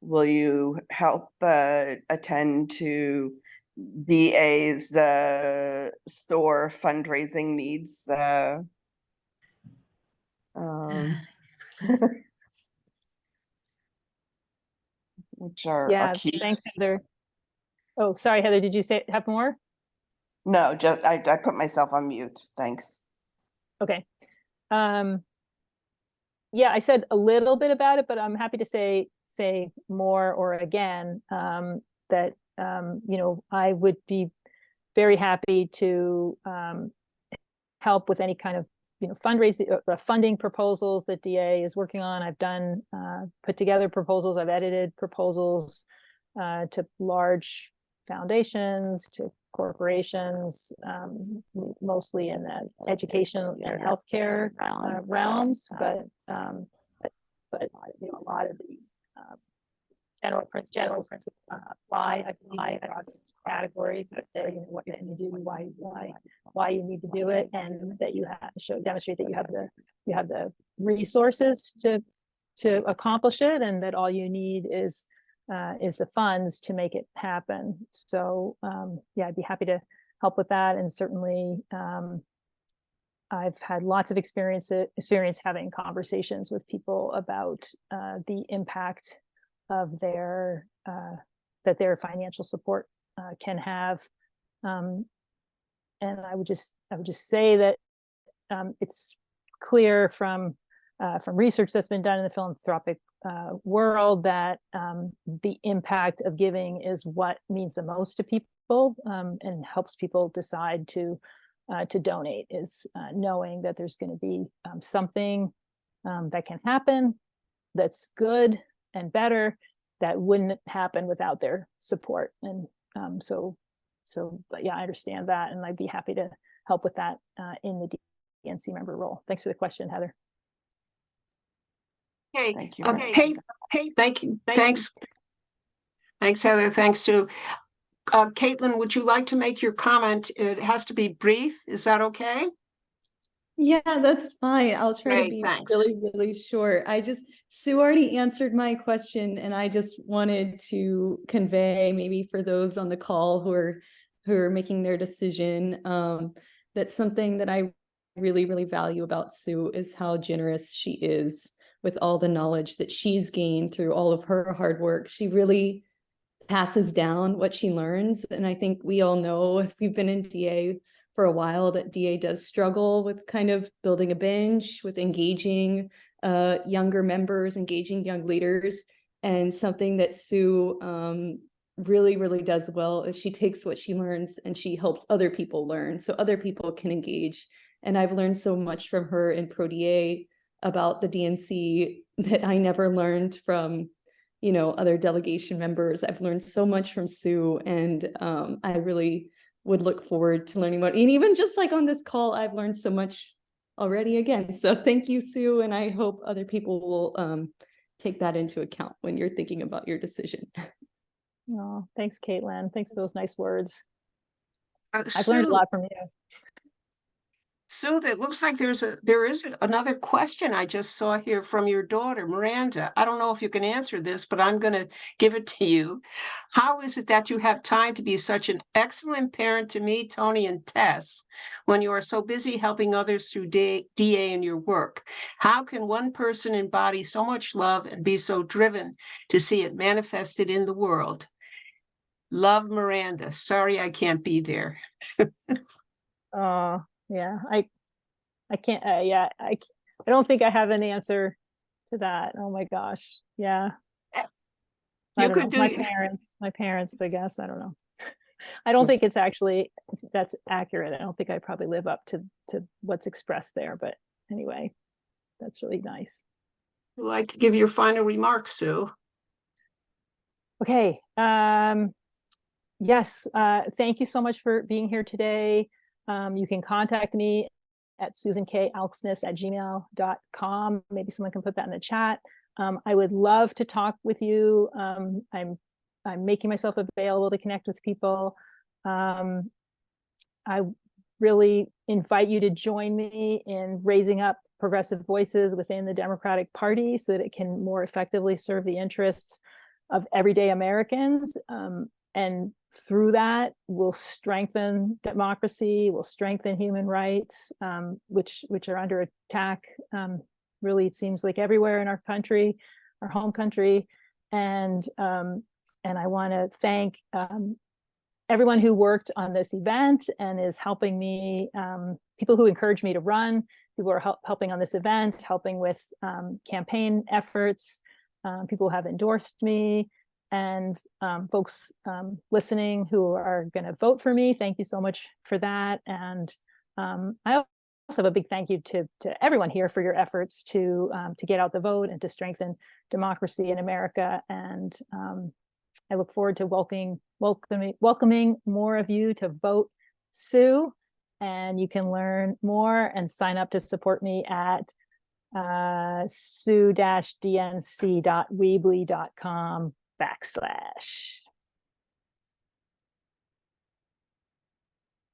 will you help attend to DA's store fundraising needs? Which are Yeah, acute. thanks, Heather. Oh, sorry, Heather, did you have more? No, just I put myself on mute. Thanks. Okay. Yeah, I said a little bit about it, but I'm happy to say more or again, that I would be very happy to help with any kind of fundraising, funding proposals that DA is working on. I've done put together proposals, I've edited proposals to large foundations, to corporations, mostly in the education and healthcare realms, but a lot of the general principles apply across categories. Say what can you do, why you need to do it, and that you have demonstrate that you have the resources to accomplish it, and that all you need is the funds to make it happen. So yeah, I'd be happy to help with that, and certainly I've had lots of experience having conversations with people about the impact of their financial support can have, and I would just say that it's clear from research that's been done in the philanthropic world that the impact of giving is what means the most to people, and helps people decide to donate, is knowing that there's going to be something that can happen that's good and better that wouldn't happen without their support. And but yeah, I understand that, and I'd be happy to help with that in the DNC member role. Thanks for the question, Heather. Okay. Thank you. Okay. Hey, thank you. Thanks. Thanks, Heather. Thanks, Sue. Caitlin, would you like to make your comment? It has to be brief. Is that okay? Yeah, that's fine. I'll try Great, to be thanks. really short. Sue already answered my question, and I just wanted to convey, maybe for those on the call who are making their decision, that something that I really value about Sue is how generous she is with all the knowledge that she's gained through all of her hard work. She really passes down what she learns, and I think we all know, if we've been in DA for a while, that DA does struggle with kind of building a bench, with engaging younger members, engaging young leaders. And something that Sue really does well is she takes what she learns and she helps other people learn, so other people can engage. And I've learned so much from her in Pro DA about the DNC that I never learned from other delegation members. I've learned so much from Sue, and I really would look forward to learning more. And even just like on this call, I've learned so much already again. So thank you, Sue. And I hope other people will take that into account when you're thinking about your decision. Oh, thanks, Caitlin. Thanks for those nice words. I've Sue, learned a lot from you. Sue, it looks like there is another question I just saw here from your daughter, Miranda. I don't know if you can answer this, but I'm going to give it to you. How is it that you have time to be such an excellent parent to me, Tony, and Tess, when you are so busy helping others through DA in your work? How can one person embody so much love and be so driven to see it manifested in the world? Love, Miranda. Sorry I can't be there. Yeah, I can't, yeah, I don't think I have an answer to that. Oh my gosh. Yeah. You could do my parents, I guess. I don't know. I don't think that's accurate. I don't think I probably live up to what's expressed there, but anyway, that's really nice. Would you like to give your final remarks, Sue? Okay. yes, thank you so much for being here today. You can contact me at susankalksnis@gmail.com. Maybe someone can put that in the chat. I would love to talk with you. I'm making myself available to connect with people. I really invite you to join me in raising up progressive voices within the Democratic Party so that it can more effectively serve the interests of everyday Americans. And through that, we'll strengthen democracy, we'll strengthen human rights, which are under attack. Really, it seems like everywhere in our country, our home country. And I want to thank everyone who worked on this event and is helping me, people who encouraged me to run, people who are helping on this event, helping with campaign efforts, people who have endorsed me, and folks listening who are going to vote for me. Thank you so much for that. And I also have a big thank you to everyone here for your efforts to get out the vote and to strengthen democracy in America. And I look forward to welcoming more of you to vote Sue. And you can learn more and sign up to support me at sue-dnc.weebly.com/.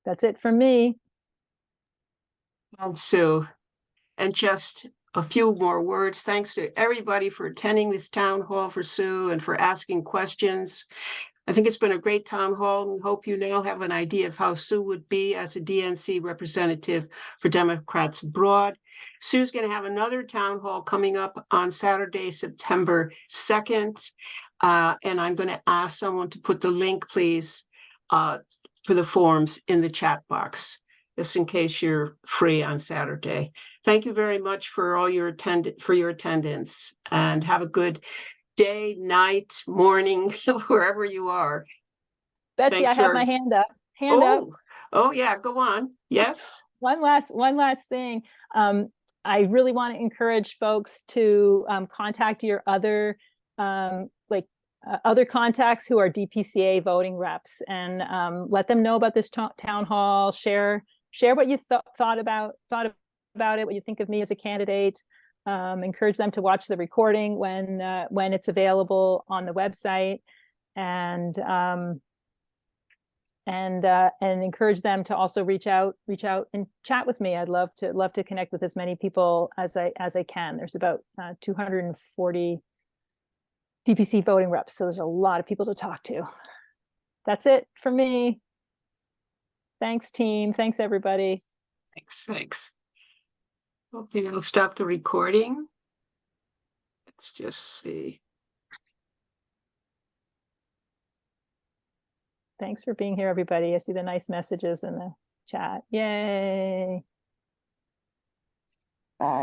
That's it from me. And Sue, and just a few more words. Thanks to everybody for attending this town hall for Sue and for asking questions. I think it's been a great town hall, and we hope you now have an idea of how Sue would be as a DNC representative for Democrats abroad. Sue's going to have another town hall coming up on Saturday, September 2nd. And I'm going to ask someone to put the link, please, for the forms in the chat box, just in case you're free on Saturday. Thank you very much for all your attendance, and have a good day, night, morning, wherever you are. Betsy, Thanks I have my hand up. Hand up. Oh yeah, go on. Yes. One last thing. I really want to encourage folks to contact your other other contacts who are DPCA voting reps, and let them know about this town hall. Share what you thought about it, what you think of me as a candidate. Encourage them to watch the recording when it's available on the website, and encourage them to also reach out and chat with me. I'd love to connect with as many people as I can. There's about 240 DPC voting reps, so there's a lot of people to talk to. That's it for me. Thanks, team. Thanks, everybody. Thanks. Okay, I'll stop the recording. Let's just see. Thanks for being here, everybody. I see the nice messages in the chat. Yay. Bye.